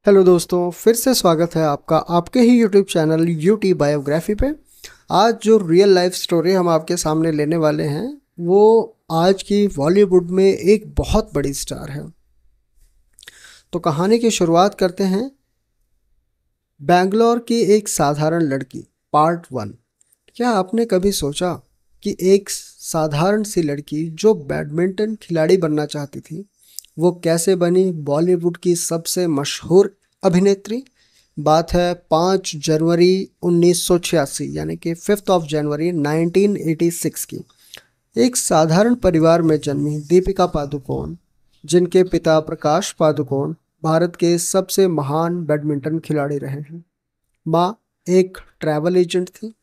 Hello दोस्तों, फिर से स्वागत है आपका आपके ही यूट्यूब चैनल यूटी बायोग्राफी पे। आज जो रियल लाइफ स्टोरी हम आपके सामने लेने वाले हैं वो आज की बॉलीवुड में एक बहुत बड़ी स्टार है। तो कहानी की शुरुआत करते हैं। बैंगलोर की एक साधारण लड़की पार्ट 1। क्या आपने कभी सोचा कि एक साधारण सी लड़की जो बैडमिंटन खिलाड़ी बनना चाहती थी वो कैसे बनी बॉलीवुड की सबसे मशहूर अभिनेत्री? बात है 5 जनवरी 1986 यानी कि 5 ऑफ जनवरी 1986 की। एक साधारण परिवार में जन्मी दीपिका पादुकोण, जिनके पिता प्रकाश पादुकोण भारत के सबसे महान बैडमिंटन खिलाड़ी रहे हैं। माँ एक ट्रैवल एजेंट थी।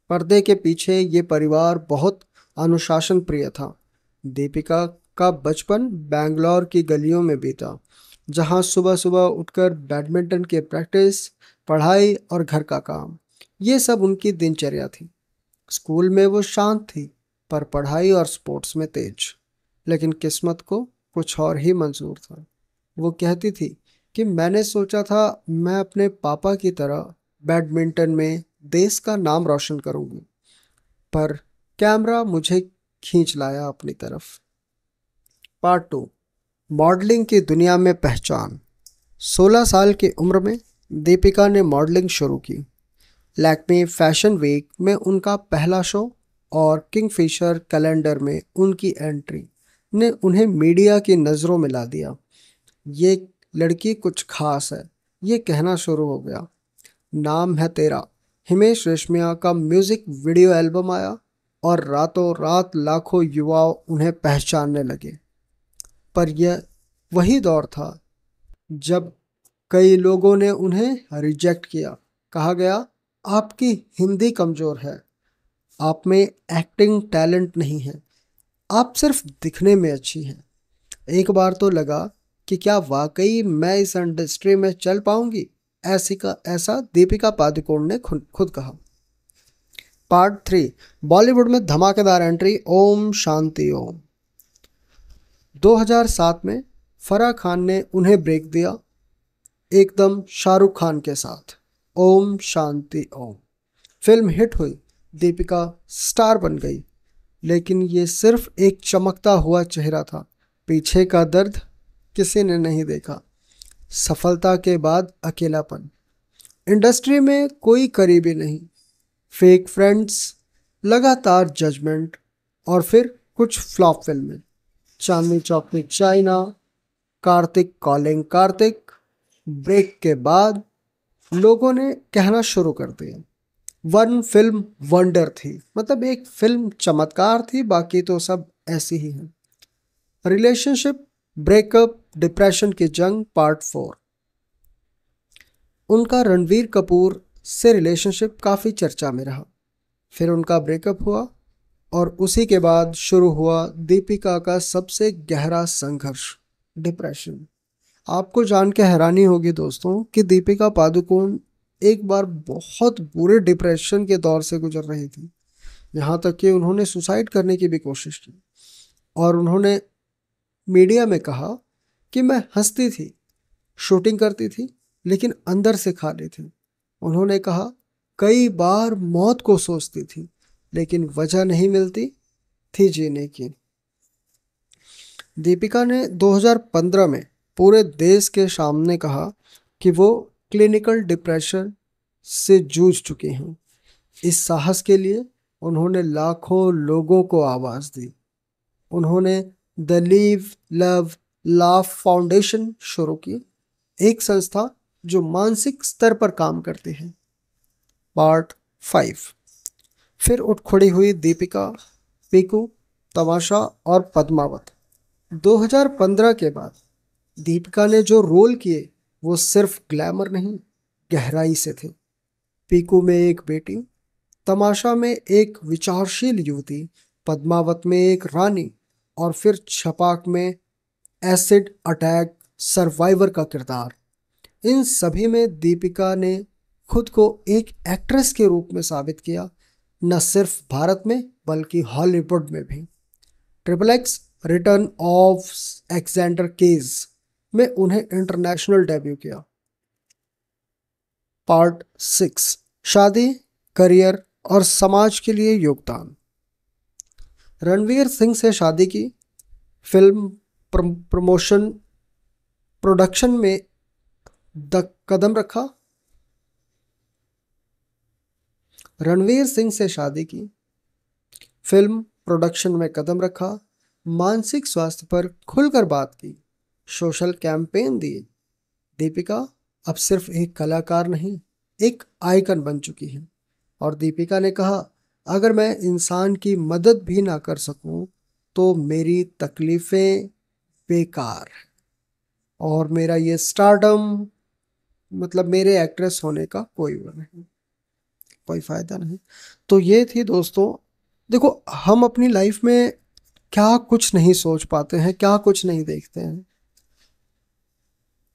पर्दे के पीछे ये परिवार बहुत अनुशासन प्रिय था। दीपिका का बचपन बैंगलोर की गलियों में बीता, जहां सुबह सुबह उठकर बैडमिंटन की प्रैक्टिस, पढ़ाई और घर का काम, ये सब उनकी दिनचर्या थी। स्कूल में वो शांत थी, पर पढ़ाई और स्पोर्ट्स में तेज। लेकिन किस्मत को कुछ और ही मंजूर था। वो कहती थी कि मैंने सोचा था मैं अपने पापा की तरह बैडमिंटन में देश का नाम रोशन करूंगी, पर कैमरा मुझे खींच लाया अपनी तरफ। पार्ट 2, मॉडलिंग की दुनिया में पहचान। 16 साल की उम्र में दीपिका ने मॉडलिंग शुरू की। लैक्मे फैशन वीक में उनका पहला शो और किंगफिशर कैलेंडर में उनकी एंट्री ने उन्हें मीडिया की नज़रों में ला दिया। ये लड़की कुछ खास है, ये कहना शुरू हो गया। नाम है तेरा हिमेश रेशमिया का म्यूजिक वीडियो एल्बम आया और रातों रात लाखों युवा उन्हें पहचानने लगे। पर यह वही दौर था जब कई लोगों ने उन्हें रिजेक्ट किया। कहा गया, आपकी हिंदी कमज़ोर है, आप में एक्टिंग टैलेंट नहीं है, आप सिर्फ दिखने में अच्छी हैं। एक बार तो लगा कि क्या वाकई मैं इस इंडस्ट्री में चल पाऊंगी, ऐसा दीपिका पादुकोण ने खुद कहा। पार्ट 3, बॉलीवुड में धमाकेदार एंट्री ओम शांति ओम। 2007 में फराह खान ने उन्हें ब्रेक दिया, एकदम शाहरुख खान के साथ। ओम शांति ओम फिल्म हिट हुई, दीपिका स्टार बन गई। लेकिन ये सिर्फ एक चमकता हुआ चेहरा था, पीछे का दर्द किसी ने नहीं देखा। सफलता के बाद अकेलापन, इंडस्ट्री में कोई करीबी नहीं, फेक फ्रेंड्स, लगातार जजमेंट, और फिर कुछ फ्लॉप फिल्में। चांदनी चौक में China, Kartik calling Kartik. Break के बाद लोगों ने कहना शुरू कर दिया, वन फिल्म वंडर थी, मतलब एक फिल्म चमत्कार थी, बाकी तो सब ऐसी ही है। रिलेशनशिप, ब्रेकअप, डिप्रेशन की जंग पार्ट 4। उनका रणवीर कपूर से रिलेशनशिप काफ़ी चर्चा में रहा। फिर उनका ब्रेकअप हुआ और उसी के बाद शुरू हुआ दीपिका का सबसे गहरा संघर्ष, डिप्रेशन। आपको जान के हैरानी होगी दोस्तों कि दीपिका पादुकोण एक बार बहुत बुरे डिप्रेशन के दौर से गुजर रही थी। यहाँ तक कि उन्होंने सुसाइड करने की भी कोशिश की और उन्होंने मीडिया में कहा कि मैं हंसती थी, शूटिंग करती थी, लेकिन अंदर से खाली थी। उन्होंने कहा, कई बार मौत को सोचती थी, लेकिन वजह नहीं मिलती थी जीने की। दीपिका ने 2015 में पूरे देश के सामने कहा कि वो क्लिनिकल डिप्रेशन से जूझ चुकी हैं। इस साहस के लिए उन्होंने लाखों लोगों को आवाज़ दी। उन्होंने the leave love laugh foundation शुरू की, एक संस्था जो मानसिक स्तर पर काम करती है। पार्ट 5, फिर उठ खड़ी हुई दीपिका, पीकू, तमाशा और पद्मावत। 2015 के बाद दीपिका ने जो रोल किए वो सिर्फ ग्लैमर नहीं, गहराई से थे। पीकू में एक बेटी, तमाशा में एक विचारशील युवती, पद्मावत में एक रानी, और फिर छपाक में एसिड अटैक सर्वाइवर का किरदार। इन सभी में दीपिका ने खुद को एक एक्ट्रेस के रूप में साबित किया, न सिर्फ भारत में बल्कि हॉलीवुड में भी। Triple X, return of Alexander Cage, में उन्हें इंटरनेशनल डेब्यू किया। पार्ट 6, शादी, करियर और समाज के लिए योगदान। रणवीर सिंह से शादी की, फिल्म प्रमोशन प्रोडक्शन में कदम रखा। रणवीर सिंह से शादी की, फिल्म प्रोडक्शन में कदम रखा, मानसिक स्वास्थ्य पर खुलकर बात की, सोशल कैंपेन दिए। दीपिका अब सिर्फ एक कलाकार नहीं, एक आइकन बन चुकी है। और दीपिका ने कहा, अगर मैं इंसान की मदद भी ना कर सकूं तो मेरी तकलीफें बेकार है और मेरा ये स्टारडम, मतलब मेरे एक्ट्रेस होने का कोई फायदा नहीं। तो ये थी दोस्तों, देखो हम अपनी लाइफ में क्या कुछ नहीं सोच पाते हैं, क्या कुछ नहीं देखते हैं।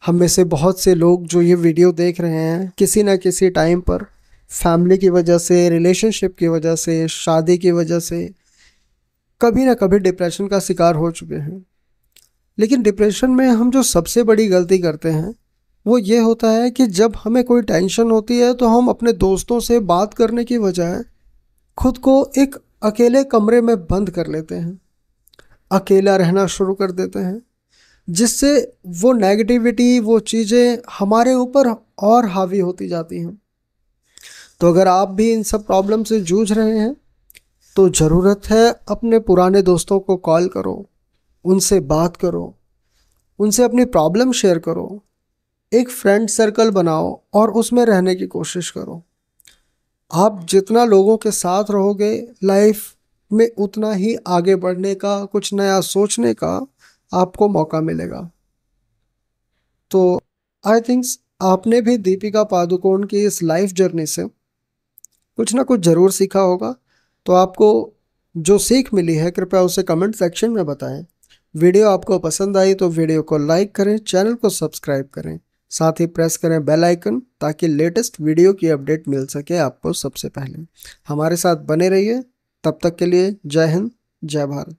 हम में से बहुत से लोग जो ये वीडियो देख रहे हैं, किसी ना किसी टाइम पर फैमिली की वजह से, रिलेशनशिप की वजह से, शादी की वजह से कभी ना कभी डिप्रेशन का शिकार हो चुके हैं। लेकिन डिप्रेशन में हम जो सबसे बड़ी गलती करते हैं वो ये होता है कि जब हमें कोई टेंशन होती है तो हम अपने दोस्तों से बात करने की बजाय खुद को एक अकेले कमरे में बंद कर लेते हैं, अकेला रहना शुरू कर देते हैं, जिससे वो नेगेटिविटी, वो चीज़ें हमारे ऊपर और हावी होती जाती हैं। तो अगर आप भी इन सब प्रॉब्लम से जूझ रहे हैं तो ज़रूरत है अपने पुराने दोस्तों को कॉल करो, उनसे बात करो, उनसे अपनी प्रॉब्लम शेयर करो, एक फ्रेंड सर्कल बनाओ और उसमें रहने की कोशिश करो। आप जितना लोगों के साथ रहोगे लाइफ में उतना ही आगे बढ़ने का, कुछ नया सोचने का आपको मौका मिलेगा। तो आई थिंक्स आपने भी दीपिका पादुकोण की इस लाइफ जर्नी से कुछ ना कुछ ज़रूर सीखा होगा। तो आपको जो सीख मिली है कृपया उसे कमेंट सेक्शन में बताएं। वीडियो आपको पसंद आई तो वीडियो को लाइक करें, चैनल को सब्सक्राइब करें, साथ ही प्रेस करें बेल आइकन ताकि लेटेस्ट वीडियो की अपडेट मिल सके आपको सबसे पहले। हमारे साथ बने रहिए, तब तक के लिए जय हिंद, जय भारत।